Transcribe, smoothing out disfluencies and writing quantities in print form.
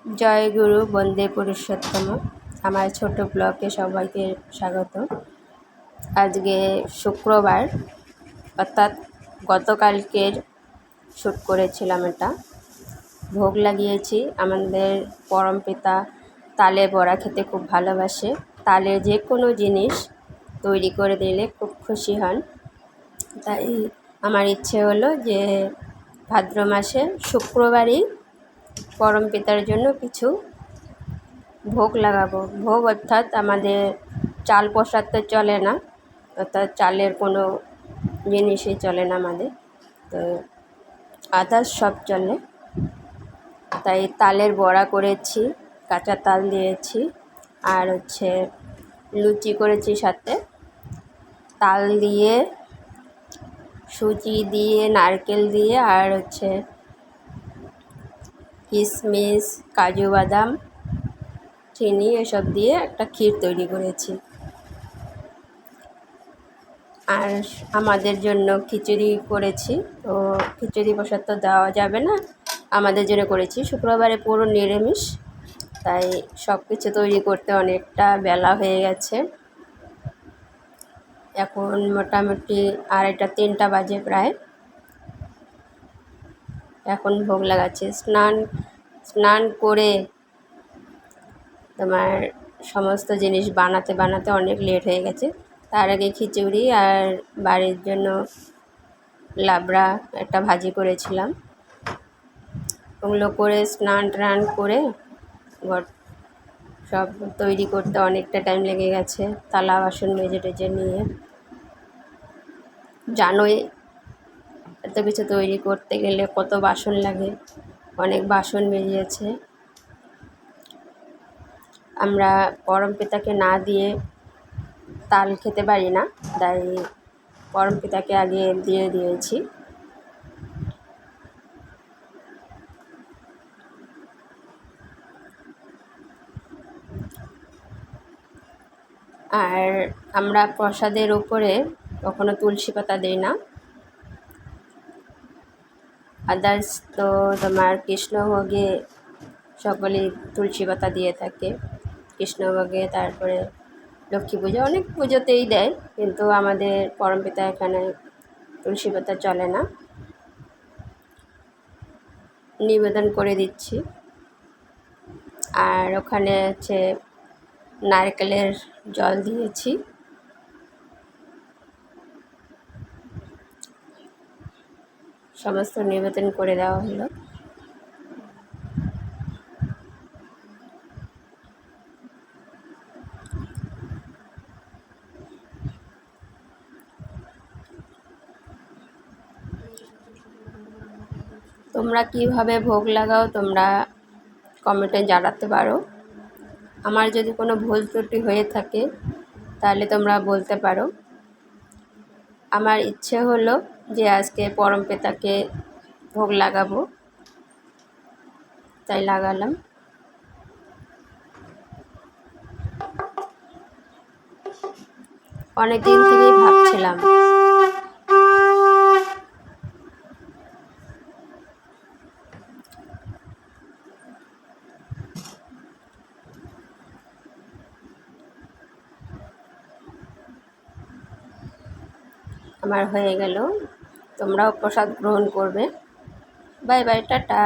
জয় গুরু বন্দে পুরুষোত্তম। আমার ছোট ব্লগে সবাইকে স্বাগত। আজকে শুক্রবার, অর্থাৎ গতকালকের শ্যুট করেছিলাম। এটা ভোগ লাগিয়েছি। আমাদের পরমপিতা তালের বড়া খেতে খুব ভালোবাসে। তালের যে কোনো জিনিস তৈরি করে দিলে খুব খুশি হন। তাই আমার ইচ্ছে হলো যে ভাদ্র মাসে শুক্রবারই পরমপিতার জন্য কিছু ভোগ লাগাবো। ভোগ অর্থাৎ আমাদের চাল প্রসাদ তো চলে না, অর্থাৎ চালের কোনো জিনিসই চলে না আমাদের, তো আদার্স সব চলে। তাই তালের বড়া করেছি, কাঁচা তাল দিয়েছি, আর লুচি করেছি, সাথে তাল দিয়ে, সুজি দিয়ে, নারকেল দিয়ে, আর কিশমিশ, কাজু বাদাম, চিনি এসব দিয়ে একটা ক্ষীর তৈরি করেছি। আর আমাদের জন্য খিচুড়ি করেছি। তো খিচুড়ি প্রসাদ তো দেওয়া যাবে না, আমাদের জন্য করেছি। শুক্রবারে পুরো নিরামিষ, তাই সব কিছু তৈরি করতে অনেকটা বেলা হয়ে গেছে। এখন মোটামুটি 2:30-3টা বাজে প্রায়। এখন ভোগ লাগাচ্ছি। স্নান করে তোমার সমস্ত জিনিস বানাতে বানাতে অনেক লেট হয়ে গেছে। তার আগে খিচুড়ি আর বাড়ির জন্য লাবড়া একটা ভাজি করেছিলাম। ওগুলো করে স্নান টান করে ঘর সব তৈরি করতে অনেকটা টাইম লেগে গেছে। থালা বাসন মেজে টেজে নিয়ে, জানোই এত কিছু তৈরি করতে গেলে কত বাসন লাগে, অনেক বাসন বেরিয়েছে। আমরা পরমপিতাকে না দিয়ে তাল খেতে পারি না, তাই পরমপিতাকে আগে দিয়ে দিয়েছি। আর আমরা প্রসাদের উপরে কখনো তুলসী পাতা দিই না। আদার্স তো তোমার কৃষ্ণভোগে সকলেই তুলসী পাতা দিয়ে থাকে। কৃষ্ণভোগে, তারপরে লক্ষ্মী পুজো, অনেক পুজোতেই দেয়, কিন্তু আমাদের পরমপিতা এখানে তুলসী পাতা চলে না। নিবেদন করে দিচ্ছি। আর ওখানে নারকেলের জল দিয়েছি। সমস্ত নিবেদন করে দেওয়া হলো। তোমরা কিভাবে ভোগ লাগাও তোমরা কমেন্টে জানাতে পারো। আমার যদি কোনো ভুল ত্রুটি হয়ে থাকে তাহলে তোমরা বলতে পারো। আমার ইচ্ছে হলো যে আজকে পরমপিতাকে ভোগ লাগাবো, তাই লাগালাম। অনেক দিন থেকেই ভাবছিলাম। আমার হয়ে গেল, তোমরাও প্রসাদ গ্রহণ করবে। Bye bye, tata.